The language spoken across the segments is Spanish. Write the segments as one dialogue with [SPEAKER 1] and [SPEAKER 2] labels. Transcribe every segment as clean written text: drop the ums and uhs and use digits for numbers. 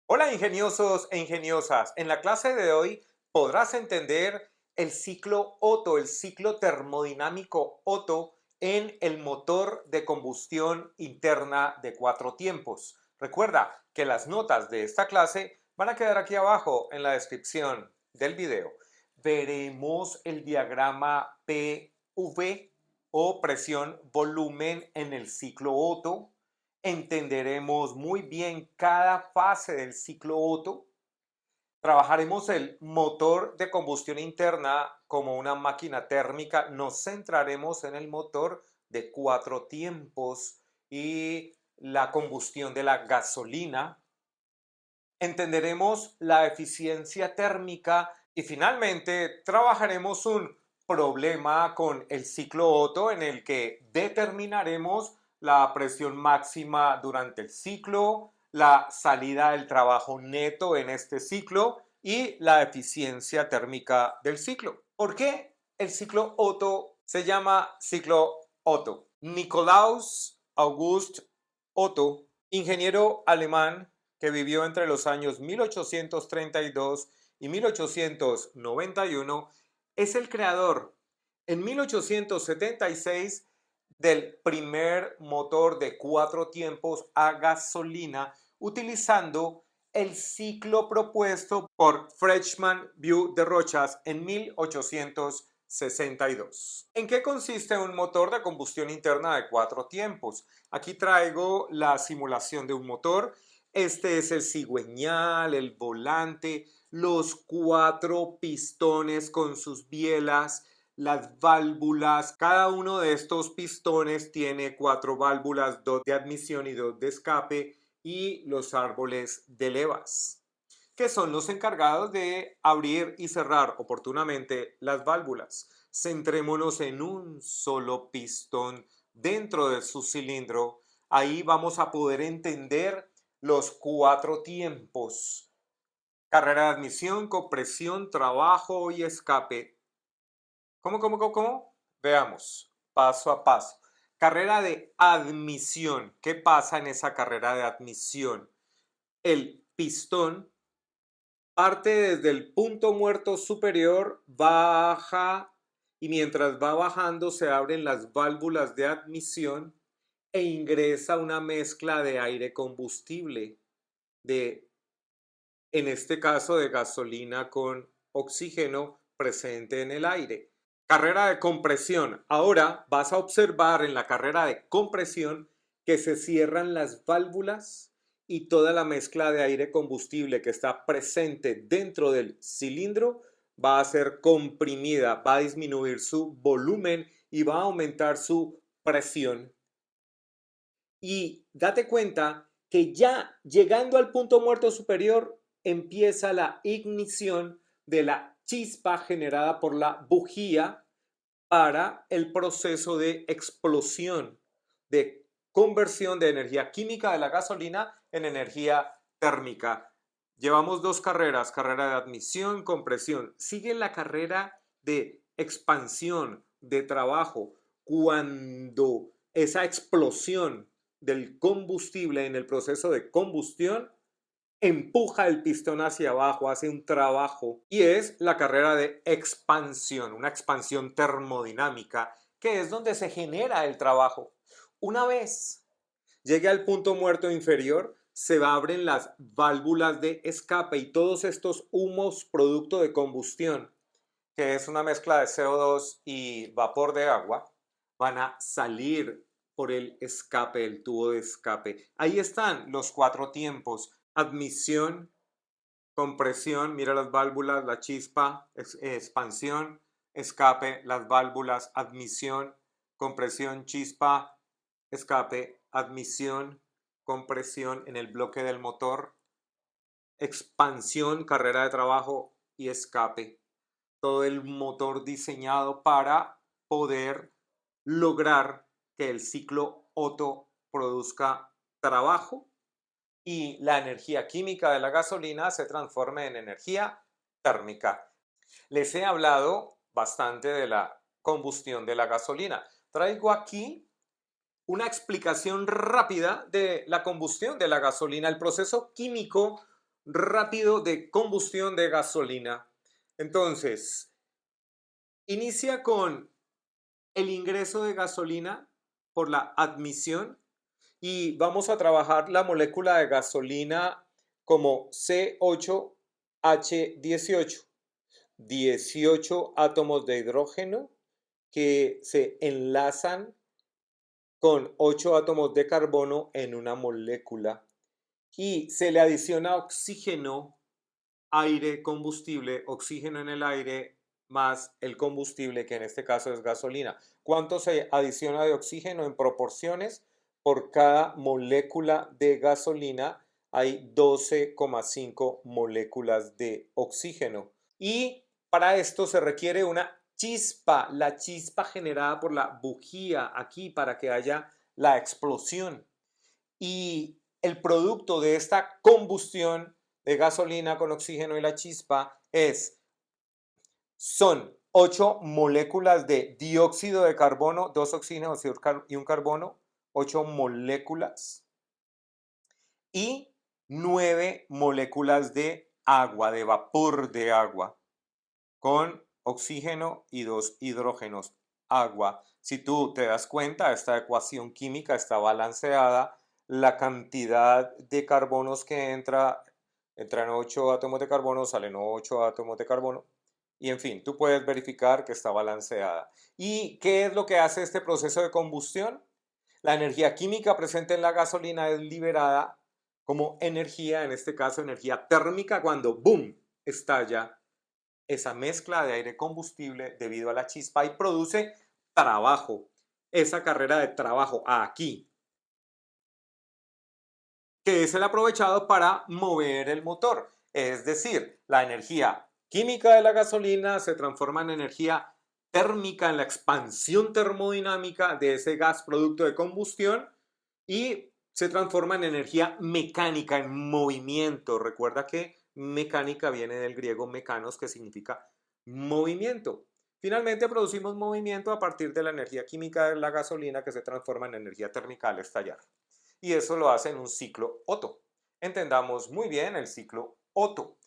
[SPEAKER 1] Hola ingeniosos e ingeniosas. En la clase de hoy podrás entender el ciclo Otto, el ciclo termodinámico Otto en el motor de combustión interna de 4 tiempos. Recuerda que las notas de esta clase van a quedar aquí abajo en la descripción del video. Veremos el diagrama PV o presión volumen en el ciclo Otto. Entenderemos muy bien cada fase del ciclo Otto. Trabajaremos el motor de combustión interna como una máquina térmica. Nos centraremos en el motor de 4 tiempos y la combustión de la gasolina. Entenderemos la eficiencia térmica y finalmente trabajaremos un problema con el ciclo Otto en el que determinaremos la presión máxima durante el ciclo, la salida del trabajo neto en este ciclo y la eficiencia térmica del ciclo. ¿Por qué el ciclo Otto se llama ciclo Otto? Nikolaus August Otto, ingeniero alemán que vivió entre los años 1832 y 1891, es el creador en 1876 del primer motor de 4 tiempos a gasolina utilizando el ciclo propuesto por Freshman View de Rochas en 1862. ¿En qué consiste un motor de combustión interna de 4 tiempos? Aquí traigo la simulación de un motor. Este es el cigüeñal, el volante, los 4 pistones con sus bielas, las válvulas. Cada uno de estos pistones tiene 4 válvulas, 2 de admisión y 2 de escape, y los árboles de levas, que son los encargados de abrir y cerrar oportunamente las válvulas. Centrémonos en un solo pistón dentro de su cilindro. Ahí vamos a poder entender los 4 tiempos: carrera de admisión, compresión, trabajo y escape. ¿Cómo? Veamos, paso a paso. Carrera de admisión. ¿Qué pasa en esa carrera de admisión? El pistón parte desde el punto muerto superior, baja, y mientras va bajando se abren las válvulas de admisión e ingresa una mezcla de aire combustible, en este caso de gasolina con oxígeno presente en el aire. Carrera de compresión. Ahora vas a observar en la carrera de compresión que se cierran las válvulas y toda la mezcla de aire combustible que está presente dentro del cilindro va a ser comprimida, va a disminuir su volumen y va a aumentar su presión. Y date cuenta que ya llegando al punto muerto superior empieza la ignición de la chispa generada por la bujía para el proceso de explosión, de conversión de energía química de la gasolina en energía térmica. Llevamos 2 carreras, carrera de admisión, compresión. Sigue la carrera de expansión, de trabajo, cuando esa explosión del combustible en el proceso de combustión empuja el pistón hacia abajo, hace un trabajo, y es la carrera de expansión, una expansión termodinámica, que es donde se genera el trabajo. Una vez llegue al punto muerto inferior, se abren las válvulas de escape y todos estos humos producto de combustión, que es una mezcla de CO2 y vapor de agua, van a salir por el escape, el tubo de escape. Ahí están los 4 tiempos: admisión, compresión, mira las válvulas, la chispa, expansión, escape, las válvulas, admisión, compresión, chispa, escape, admisión, compresión en el bloque del motor, expansión, carrera de trabajo y escape. Todo el motor diseñado para poder lograr que el ciclo Otto produzca trabajo y la energía química de la gasolina se transforme en energía térmica. Les he hablado bastante de la combustión de la gasolina. Traigo aquí una explicación rápida de la combustión de la gasolina. El proceso químico rápido de combustión de gasolina. Entonces, inicia con el ingreso de gasolina por la admisión y vamos a trabajar la molécula de gasolina como C8H18, 18 átomos de hidrógeno que se enlazan con 8 átomos de carbono en una molécula y se le adiciona oxígeno, aire, combustible, oxígeno en el aire más el combustible, que en este caso es gasolina. ¿Cuánto se adiciona de oxígeno en proporciones? Por cada molécula de gasolina hay 12,5 moléculas de oxígeno. Y para esto se requiere una chispa, la chispa generada por la bujía aquí para que haya la explosión. Y el producto de esta combustión de gasolina con oxígeno y la chispa son 8 moléculas de dióxido de carbono, 2 oxígenos y un carbono, 8 moléculas y 9 moléculas de agua, de vapor de agua, con oxígeno y 2 hidrógenos, agua. Si tú te das cuenta, esta ecuación química está balanceada. La cantidad de carbonos que entran 8 átomos de carbono, salen 8 átomos de carbono. Y en fin, tú puedes verificar que está balanceada. ¿Y qué es lo que hace este proceso de combustión? La energía química presente en la gasolina es liberada como energía, en este caso energía térmica, cuando ¡boom! Estalla esa mezcla de aire combustible debido a la chispa y produce trabajo. Esa carrera de trabajo aquí, que es el aprovechado para mover el motor. Es decir, la energía química de la gasolina se transforma en energía térmica, en la expansión termodinámica de ese gas producto de combustión y se transforma en energía mecánica, en movimiento. Recuerda que mecánica viene del griego mekanos, que significa movimiento. Finalmente producimos movimiento a partir de la energía química de la gasolina que se transforma en energía térmica al estallar. Y eso lo hace en un ciclo Otto. Entendamos muy bien el ciclo Otto.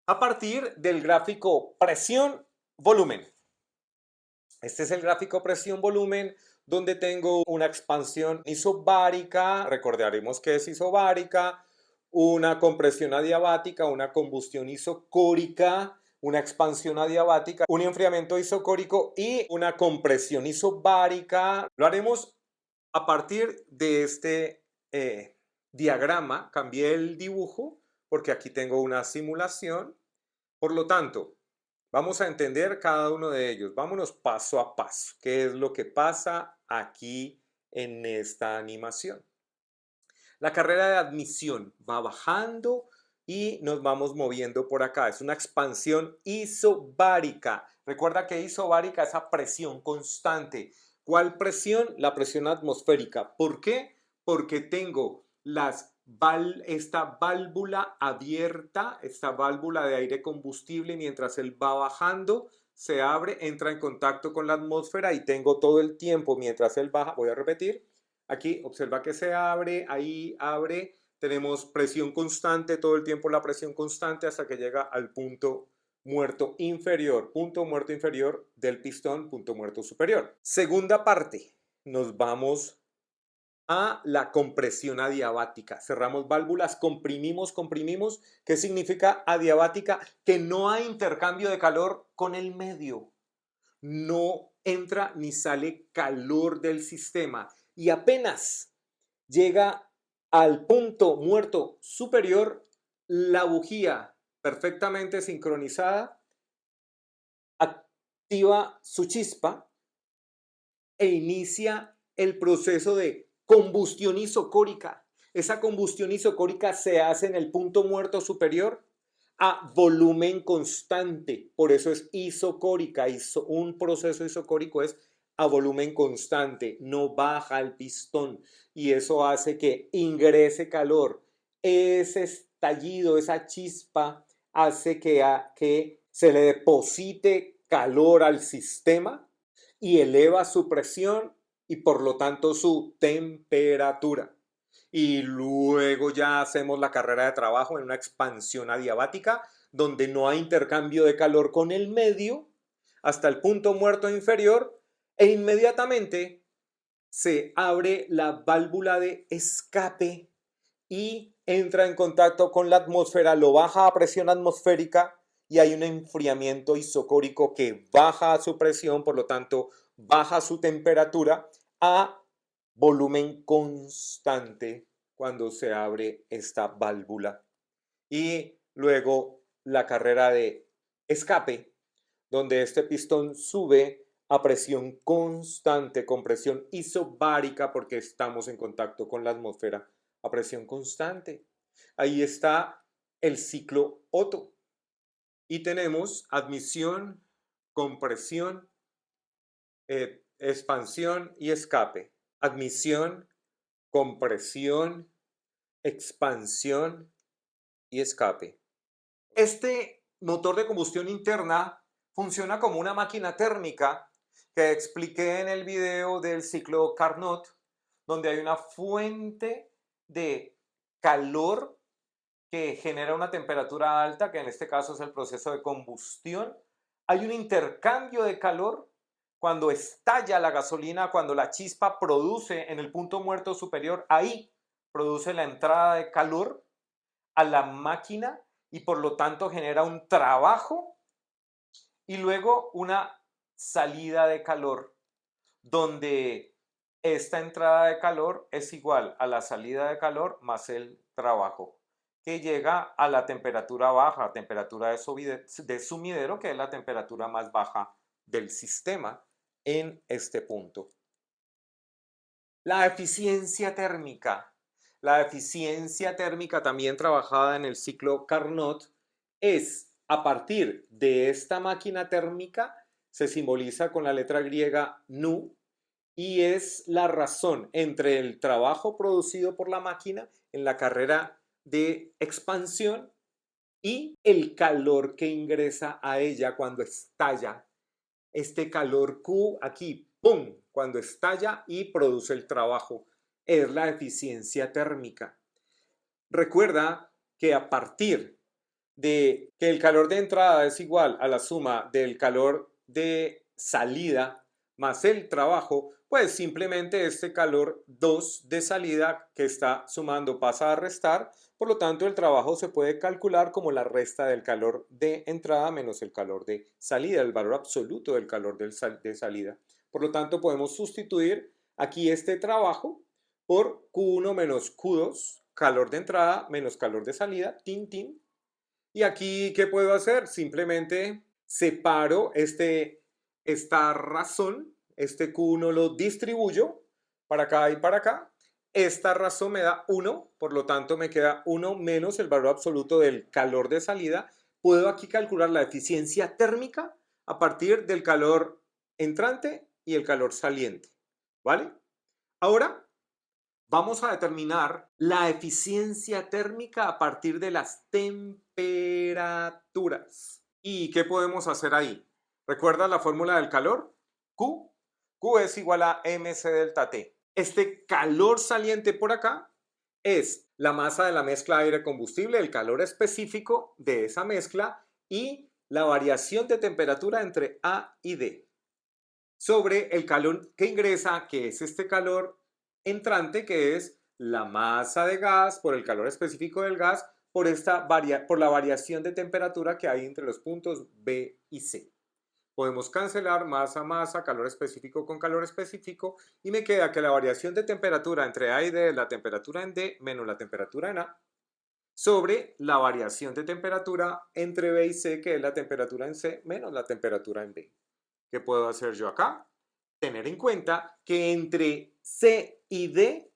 [SPEAKER 1] A partir del gráfico presión-volumen. Este es el gráfico presión-volumen donde tengo una expansión isobárica, recordaremos que es isobárica, una compresión adiabática, una combustión isocórica, una expansión adiabática, un enfriamiento isocórico y una compresión isobárica. Lo haremos a partir de este diagrama. Cambié el dibujo porque aquí tengo una simulación. Por lo tanto, vamos a entender cada uno de ellos. Vámonos paso a paso. ¿Qué es lo que pasa aquí en esta animación? La carrera de admisión va bajando y nos vamos moviendo por acá. Es una expansión isobárica. Recuerda que isobárica es a presión constante. ¿Cuál presión? La presión atmosférica. ¿Por qué? Porque tengo esta válvula abierta, esta válvula de aire combustible, mientras él va bajando, se abre, entra en contacto con la atmósfera y tengo todo el tiempo mientras él baja, voy a repetir, aquí observa que se abre, ahí abre, tenemos presión constante, todo el tiempo la presión constante hasta que llega al punto muerto inferior del pistón, punto muerto superior. Segunda parte, nos vamos a la compresión adiabática. Cerramos válvulas, comprimimos. ¿Qué significa adiabática? Que no hay intercambio de calor con el medio. No entra ni sale calor del sistema. Y apenas llega al punto muerto superior, la bujía perfectamente sincronizada activa su chispa e inicia el proceso de combustión isocórica. Esa combustión isocórica se hace en el punto muerto superior a volumen constante. Por eso es isocórica. Un proceso isocórico es a volumen constante, no baja el pistón y eso hace que ingrese calor. Ese estallido, esa chispa hace que se le deposite calor al sistema y eleva su presión y por lo tanto su temperatura. y luego ya hacemos la carrera de trabajo en una expansión adiabática donde no hay intercambio de calor con el medio hasta el punto muerto inferior e inmediatamente se abre la válvula de escape y entra en contacto con la atmósfera, lo baja a presión atmosférica y hay un enfriamiento isocórico que baja su presión, por lo tanto baja su temperatura a volumen constante cuando se abre esta válvula. Y luego la carrera de escape, donde este pistón sube a presión constante, con presión isobárica, porque estamos en contacto con la atmósfera a presión constante. Ahí está el ciclo Otto. Y tenemos admisión, compresión, expansión y escape. Admisión, compresión, expansión y escape. Este motor de combustión interna funciona como una máquina térmica que expliqué en el video del ciclo Carnot, donde hay una fuente de calor que genera una temperatura alta, que en este caso es el proceso de combustión. Hay un intercambio de calor cuando estalla la gasolina, cuando la chispa produce en el punto muerto superior, ahí produce la entrada de calor a la máquina y por lo tanto genera un trabajo y luego una salida de calor donde esta entrada de calor es igual a la salida de calor más el trabajo, que llega a la temperatura baja, temperatura de sumidero, que es la temperatura más baja del sistema en este punto. La eficiencia térmica. La eficiencia térmica, también trabajada en el ciclo Carnot, es a partir de esta máquina térmica, se simboliza con la letra griega nu, y es la razón entre el trabajo producido por la máquina en la carrera de expansión y el calor que ingresa a ella cuando estalla. Este calor Q aquí, ¡pum!, cuando estalla y produce el trabajo, es la eficiencia térmica. Recuerda que a partir de que el calor de entrada es igual a la suma del calor de salida más el trabajo, pues simplemente este calor 2 de salida que está sumando pasa a restar, por lo tanto el trabajo se puede calcular como la resta del calor de entrada menos el calor de salida, el valor absoluto del calor de salida. Por lo tanto podemos sustituir aquí este trabajo por Q1 menos Q2, calor de entrada menos calor de salida, tin, tin. Y aquí, ¿qué puedo hacer? Simplemente separo esta razón, este Q1 lo distribuyo para acá y para acá. Esta razón me da 1, por lo tanto me queda 1 menos el valor absoluto del calor de salida. Puedo aquí calcular la eficiencia térmica a partir del calor entrante y el calor saliente, ¿vale? Ahora vamos a determinar la eficiencia térmica a partir de las temperaturas. ¿Y qué podemos hacer ahí? ¿Recuerda la fórmula del calor? Q. Q es igual a mc delta T. Este calor saliente por acá es la masa de la mezcla aire-combustible, el calor específico de esa mezcla y la variación de temperatura entre A y D sobre el calor que ingresa, que es este calor entrante, que es la masa de gas por el calor específico del gas, por la variación de temperatura que hay entre los puntos B y C. Podemos cancelar masa, masa, calor específico con calor específico y me queda que la variación de temperatura entre A y D es la temperatura en D menos la temperatura en A sobre la variación de temperatura entre B y C, que es la temperatura en C menos la temperatura en B. ¿Qué puedo hacer yo acá? Tener en cuenta que entre C y D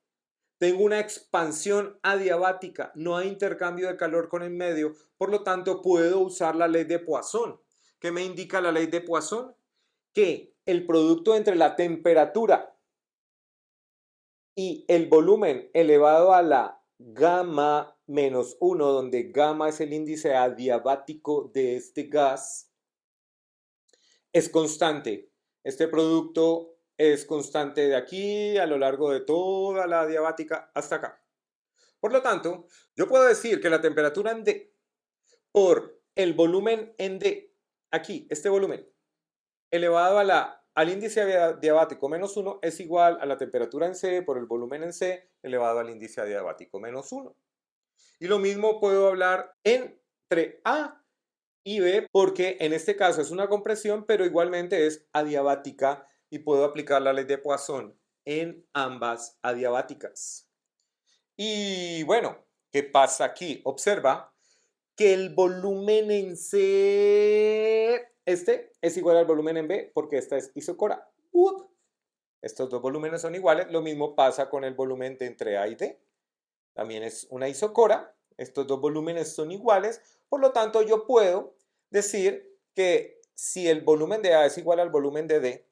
[SPEAKER 1] tengo una expansión adiabática, no hay intercambio de calor con el medio, por lo tanto puedo usar la ley de Poisson. ¿Qué me indica la ley de Poisson? Que el producto entre la temperatura y el volumen elevado a la gamma menos 1, donde gamma es el índice adiabático de este gas, es constante. Este producto es constante de aquí a lo largo de toda la adiabática hasta acá. Por lo tanto, yo puedo decir que la temperatura en D por el volumen en D, aquí, este volumen, elevado al índice adiabático menos 1 es igual a la temperatura en C por el volumen en C elevado al índice adiabático menos 1. Y lo mismo puedo hablar entre A y B porque en este caso es una compresión, pero igualmente es adiabática y puedo aplicar la ley de Poisson en ambas adiabáticas. Y bueno, ¿qué pasa aquí? Observa que el volumen en C, este es igual al volumen en B porque esta es isocora. Estos dos volúmenes son iguales. Lo mismo pasa con el volumen de entre A y D. También es una isocora. Estos dos volúmenes son iguales. Por lo tanto, yo puedo decir que si el volumen de A es igual al volumen de D,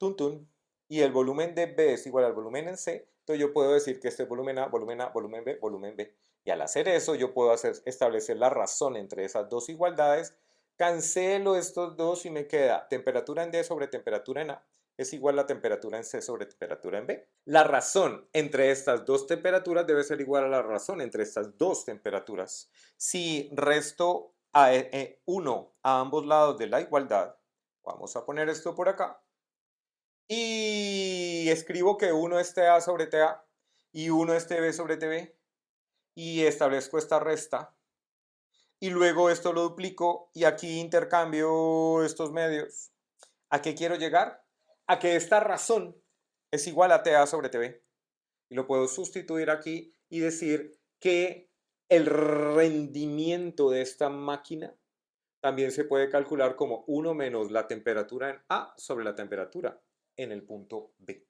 [SPEAKER 1] y el volumen de B es igual al volumen en C, entonces yo puedo decir que este es volumen A, volumen A, volumen B, volumen B. Y al hacer eso, yo puedo establecer la razón entre esas dos igualdades, cancelo estos dos y me queda temperatura en D sobre temperatura en A es igual a temperatura en C sobre temperatura en B. La razón entre estas dos temperaturas debe ser igual a la razón entre estas dos temperaturas. Si resto a 1 a ambos lados de la igualdad, vamos a poner esto por acá, y escribo que 1 es TA sobre TA y 1 es TB sobre TB, y establezco esta resta, y luego esto lo duplico y aquí intercambio estos medios. ¿A qué quiero llegar? A que esta razón es igual a TA sobre TB. Y lo puedo sustituir aquí y decir que el rendimiento de esta máquina también se puede calcular como 1 menos la temperatura en A sobre la temperatura en el punto B.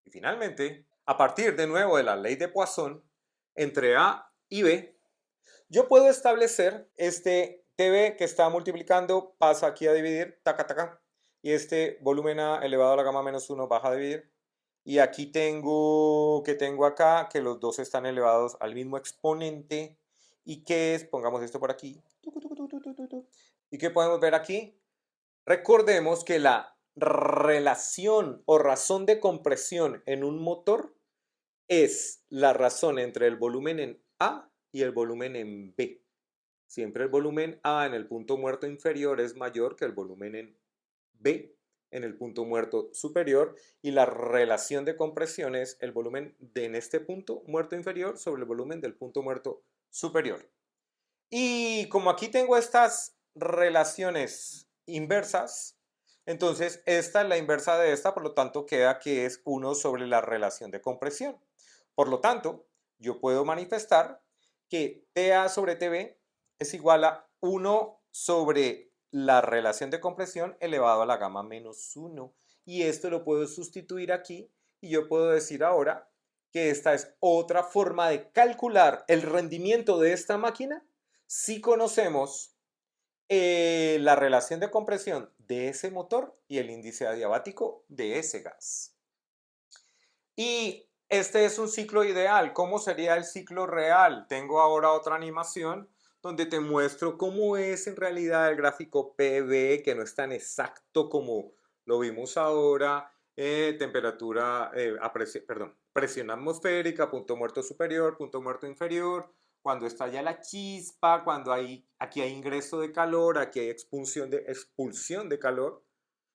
[SPEAKER 1] Y finalmente, a partir de nuevo de la ley de Poisson, entre A y B, yo puedo establecer este TB que está multiplicando, pasa aquí a dividir, taca, taca, y este volumen A elevado a la gamma menos 1 baja a dividir. Y aquí tengo acá, que los dos están elevados al mismo exponente. ¿Y qué es? Pongamos esto por aquí. ¿Y qué podemos ver aquí? Recordemos que la relación o razón de compresión en un motor es la razón entre el volumen en A y el volumen en B. Siempre el volumen A en el punto muerto inferior es mayor que el volumen en B en el punto muerto superior y la relación de compresión es el volumen en este punto muerto inferior sobre el volumen del punto muerto superior. Y como aquí tengo estas relaciones inversas, entonces esta es la inversa de esta, por lo tanto queda que es 1 sobre la relación de compresión. Por lo tanto, yo puedo manifestar que TA sobre TB es igual a 1 sobre la relación de compresión elevado a la gamma menos 1. Y esto lo puedo sustituir aquí y yo puedo decir ahora que esta es otra forma de calcular el rendimiento de esta máquina si conocemos la relación de compresión de ese motor y el índice adiabático de ese gas. Y este es un ciclo ideal. ¿Cómo sería el ciclo real? Tengo ahora otra animación donde te muestro cómo es en realidad el gráfico PV, que no es tan exacto como lo vimos ahora. Temperatura, presión atmosférica, punto muerto superior, punto muerto inferior, cuando estalla la chispa, cuando aquí hay ingreso de calor, aquí hay expulsión de calor.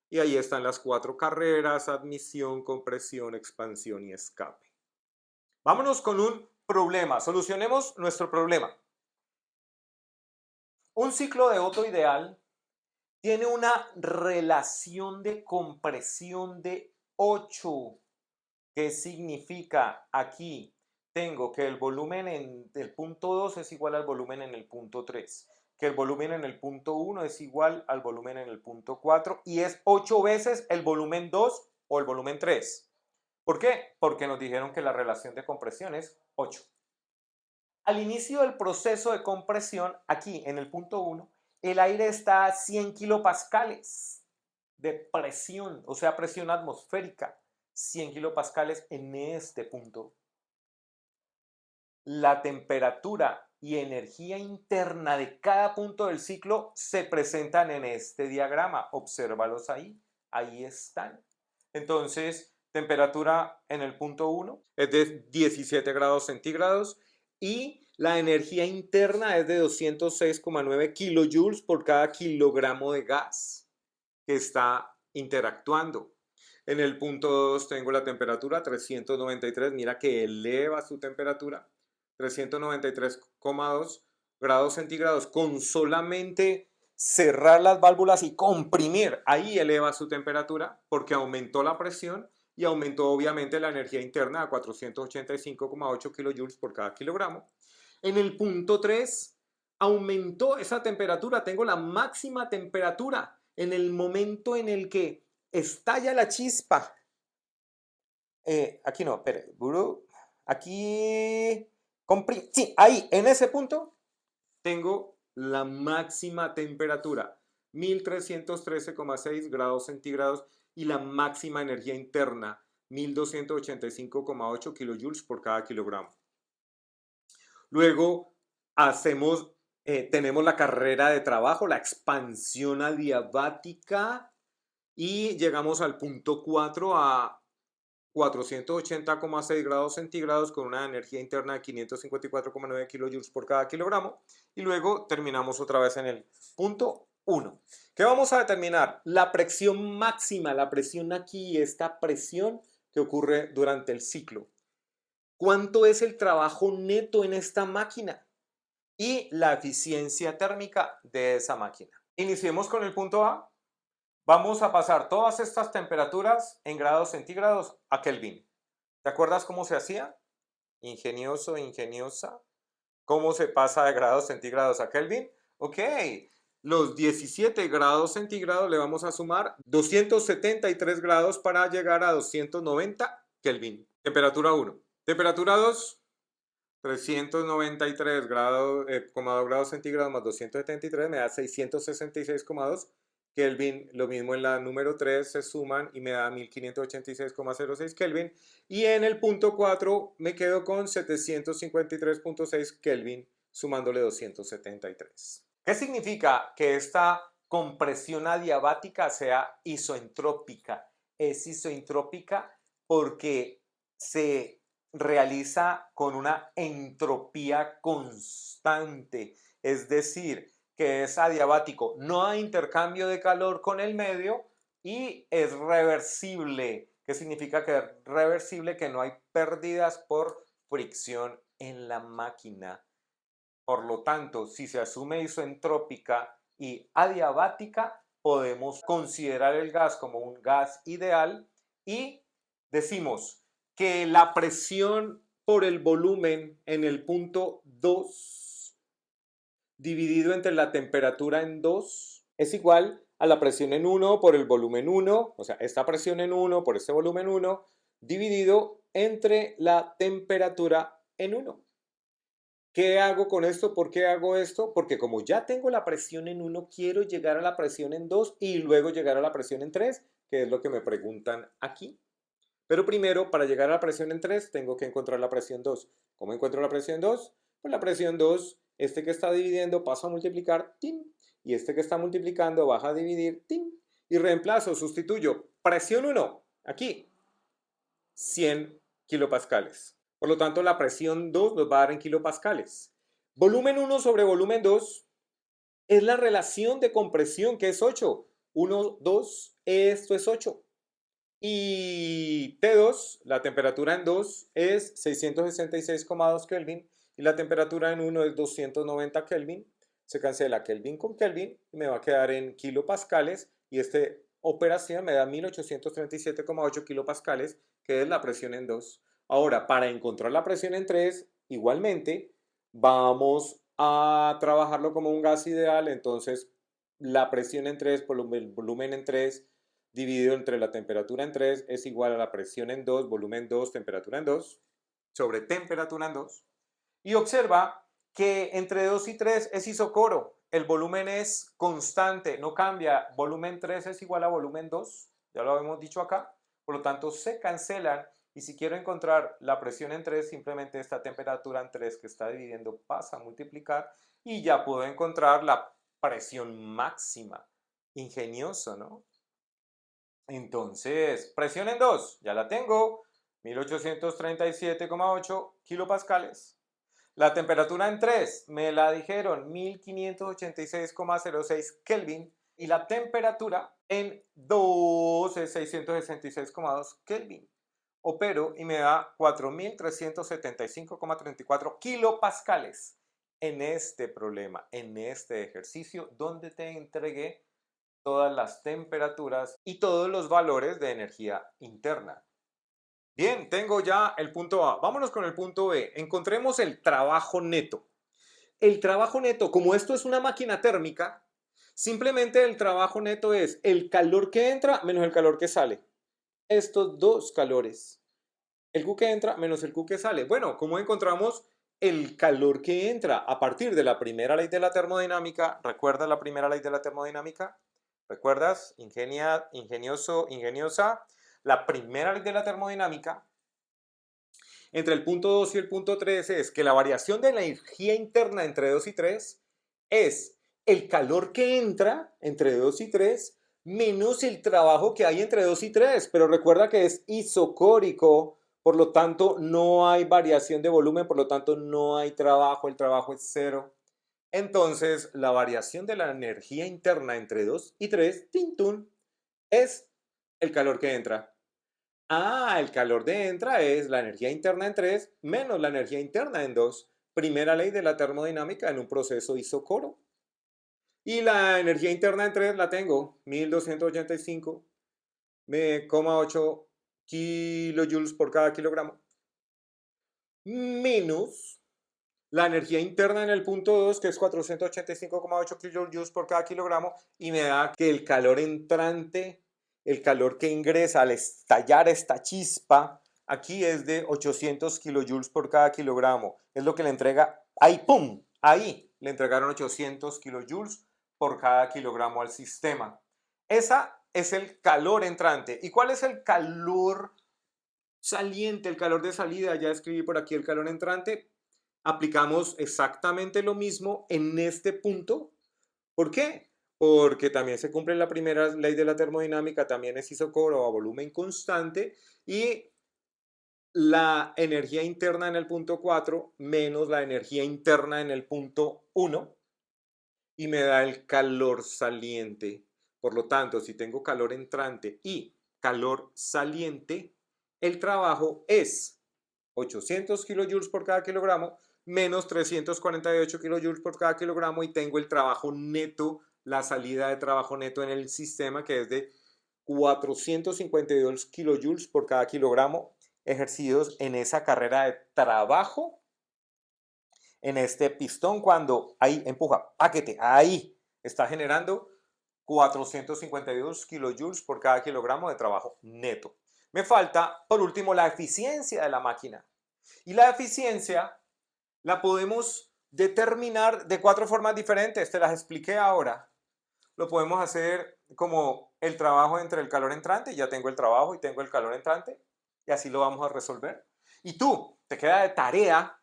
[SPEAKER 1] Y ahí están las 4 carreras: admisión, compresión, expansión y escape. Vámonos con un problema. Solucionemos nuestro problema. Un ciclo de Otto ideal tiene una relación de compresión de 8. ¿Qué significa? Aquí tengo que el volumen en el punto 2 es igual al volumen en el punto 3, que el volumen en el punto 1 es igual al volumen en el punto 4 y es 8 veces el volumen 2 o el volumen 3. ¿Por qué? Porque nos dijeron que la relación de compresión es 8. Al inicio del proceso de compresión, aquí en el punto 1, el aire está a 100 kilopascales de presión, o sea, presión atmosférica. 100 kilopascales en este punto. La temperatura y energía interna de cada punto del ciclo se presentan en este diagrama. Obsérvalos ahí. Ahí están. Entonces, temperatura en el punto 1 es de 17 grados centígrados y la energía interna es de 206,9 kilojoules por cada kilogramo de gas que está interactuando. En el punto 2 tengo la temperatura 393, mira que eleva su temperatura, 393,2 grados centígrados con solamente cerrar las válvulas y comprimir, ahí eleva su temperatura porque aumentó la presión y aumentó obviamente la energía interna a 485,8 kilojoules por cada kilogramo. En el punto 3 aumentó esa temperatura, tengo la máxima temperatura en el momento en el que estalla la chispa. Aquí no, espere, aquí, sí, ahí, en ese punto tengo la máxima temperatura, 1313,6 grados centígrados y la máxima energía interna, 1285,8 kilojoules por cada kilogramo. Luego tenemos la carrera de trabajo, la expansión adiabática y llegamos al punto 4 a 480,6 grados centígrados con una energía interna de 554,9 kilojoules por cada kilogramo. Y luego terminamos otra vez en el punto 1. ¿Qué vamos a determinar? La presión máxima, la presión aquí, esta presión que ocurre durante el ciclo. ¿Cuánto es el trabajo neto en esta máquina? Y la eficiencia térmica de esa máquina. Iniciemos con el punto A. Vamos a pasar todas estas temperaturas en grados centígrados a Kelvin. ¿Te acuerdas cómo se hacía? Ingenioso, ingeniosa. ¿Cómo se pasa de grados centígrados a Kelvin? Ok, los 17 grados centígrados le vamos a sumar 273 grados para llegar a 290 Kelvin. Temperatura 1. Temperatura 2, 393 grados, 2 grados centígrados más 273 me da 666,2 Kelvin. Lo mismo en la número 3 se suman y me da 1586,06 Kelvin. Y en el punto 4 me quedo con 753,6 Kelvin sumándole 273. ¿Qué significa que esta compresión adiabática sea isoentrópica? Es isoentrópica porque se realiza con una entropía constante, es decir, que es adiabático, no hay intercambio de calor con el medio y es reversible. ¿Qué significa que es reversible? Que no hay pérdidas por fricción en la máquina. Por lo tanto, si se asume isoentrópica y adiabática, podemos considerar el gas como un gas ideal y decimos que la presión por el volumen en el punto 2 dividido entre la temperatura en 2 es igual a la presión en 1 por el volumen 1, o sea, esta presión en 1 por este volumen 1 dividido entre la temperatura en 1. ¿Qué hago con esto? ¿Por qué hago esto? Porque como ya tengo la presión en 1, quiero llegar a la presión en 2 y luego llegar a la presión en 3, que es lo que me preguntan aquí. Pero primero, para llegar a la presión en 3, tengo que encontrar la presión 2. ¿Cómo encuentro la presión 2? Pues la presión 2, este que está dividiendo pasa a multiplicar, ¡tim! Y este que está multiplicando baja a dividir, ¡tim! Y reemplazo, sustituyo. Presión 1, aquí, 100 kilopascales. Por lo tanto, la presión 2 nos va a dar en kilopascales. Volumen 1 sobre volumen 2 es la relación de compresión, que es 8. 1, 2, esto es 8. Y T2, la temperatura en 2 es 666,2 Kelvin y la temperatura en 1 es 290 Kelvin. Se cancela Kelvin con Kelvin y me va a quedar en kilopascales y esta operación me da 1837,8 kilopascales, que es la presión en 2. Ahora, para encontrar la presión en 3, igualmente, vamos a trabajarlo como un gas ideal. Entonces, la presión en 3 por el volumen en 3 dividido entre la temperatura en 3 es igual a la presión en 2, volumen 2, temperatura en 2, sobre temperatura en 2. Y observa que entre 2 y 3 es isocoro. El volumen es constante, no cambia. Volumen 3 es igual a volumen 2, ya lo habíamos dicho acá. Por lo tanto, se cancelan. Y si quiero encontrar la presión en 3, simplemente esta temperatura en 3 que está dividiendo pasa a multiplicar y ya puedo encontrar la presión máxima. Ingenioso, ¿no? Entonces, presión en 2, ya la tengo, 1837,8 kilopascales. La temperatura en 3 me la dijeron 1586,06 Kelvin y la temperatura en 2 es 666,2 Kelvin. Opero y me da 4375,34 kilopascales en este problema, en este ejercicio donde te entregué todas las temperaturas y todos los valores de energía interna. Bien, tengo ya el punto A. Vámonos con el punto B. Encontremos el trabajo neto. El trabajo neto, como esto es una máquina térmica, simplemente el trabajo neto es el calor que entra menos el calor que sale. Estos dos calores. El Q que entra menos el Q que sale. Bueno, ¿cómo encontramos el calor que entra? A partir de la primera ley de la termodinámica. ¿Recuerdas la primera ley de la termodinámica? ¿Recuerdas? Ingeniosa. La primera ley de la termodinámica entre el punto 2 y el punto 3 es que la variación de la energía interna entre 2 y 3 es el calor que entra entre 2 y 3 menos el trabajo que hay entre 2 y 3. Pero recuerda que es isocórico, por lo tanto no hay variación de volumen, por lo tanto no hay trabajo, el trabajo es cero. Entonces la variación de la energía interna entre 2 y 3, tintún, es el calor que entra. El calor de entra es la energía interna en 3 menos la energía interna en 2. Primera ley de la termodinámica en un proceso isocoro. Y la energía interna en 3 la tengo, 1285,8 kilojoules por cada kilogramo. Menos la energía interna en el punto 2, que es 485,8 kilojoules por cada kilogramo. Y me da que el calor entrante, el calor que ingresa al estallar esta chispa, aquí es de 800 kilojoules por cada kilogramo. Es lo que le entrega, ahí, ¡pum! Ahí le entregaron 800 kilojoules por cada kilogramo al sistema. Esa es el calor entrante. ¿Y cuál es el calor saliente, el calor de salida? Ya escribí por aquí el calor entrante. Aplicamos exactamente lo mismo en este punto. ¿Por qué? Porque también se cumple la primera ley de la termodinámica, también es isocoro a volumen constante y la energía interna en el punto 4 menos la energía interna en el punto 1 y me da el calor saliente. Por lo tanto, si tengo calor entrante y calor saliente, el trabajo es 800 kilojoules por cada kilogramo menos 348 kilojoules por cada kilogramo y tengo el trabajo neto, la salida de trabajo neto en el sistema que es de 452 kilojoules por cada kilogramo ejercidos en esa carrera de trabajo en este pistón cuando ahí empuja, paquete, ahí está generando 452 kilojoules por cada kilogramo de trabajo neto. Me falta, por último, la eficiencia de la máquina. Y la eficiencia la podemos determinar de 4 formas diferentes, te las expliqué ahora. Lo podemos hacer como el trabajo entre el calor entrante, ya tengo el trabajo y tengo el calor entrante, y así lo vamos a resolver. Y tú, te queda de tarea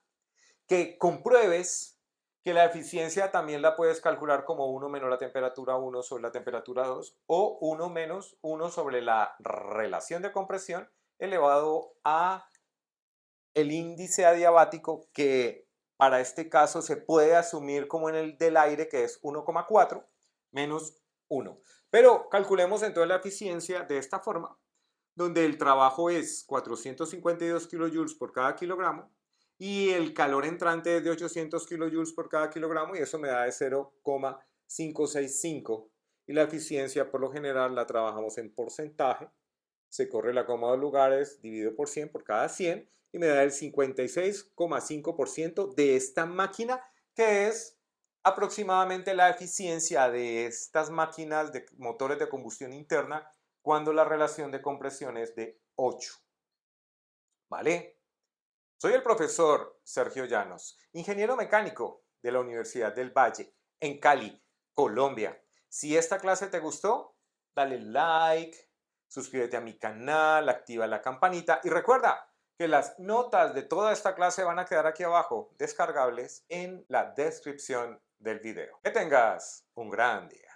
[SPEAKER 1] que compruebes que la eficiencia también la puedes calcular como 1 menos la temperatura 1 sobre la temperatura 2 o 1 menos 1 sobre la relación de compresión elevado a el índice adiabático, que para este caso se puede asumir como en el del aire, que es 1,4 menos 1. Pero calculemos entonces la eficiencia de esta forma, donde el trabajo es 452 kilojoules por cada kilogramo y el calor entrante es de 800 kilojoules por cada kilogramo y eso me da de 0,565. Y la eficiencia por lo general la trabajamos en porcentaje. Se corre la coma de lugares, dividido por 100 por cada 100 y me da el 56,5% de esta máquina, que es aproximadamente la eficiencia de estas máquinas de motores de combustión interna cuando la relación de compresión es de 8. ¿Vale? Soy el profesor Sergio Llanos, ingeniero mecánico de la Universidad del Valle, en Cali, Colombia. Si esta clase te gustó, dale like, suscríbete a mi canal, activa la campanita y recuerda que las notas de toda esta clase van a quedar aquí abajo, descargables en la descripción del video. Que tengas un gran día.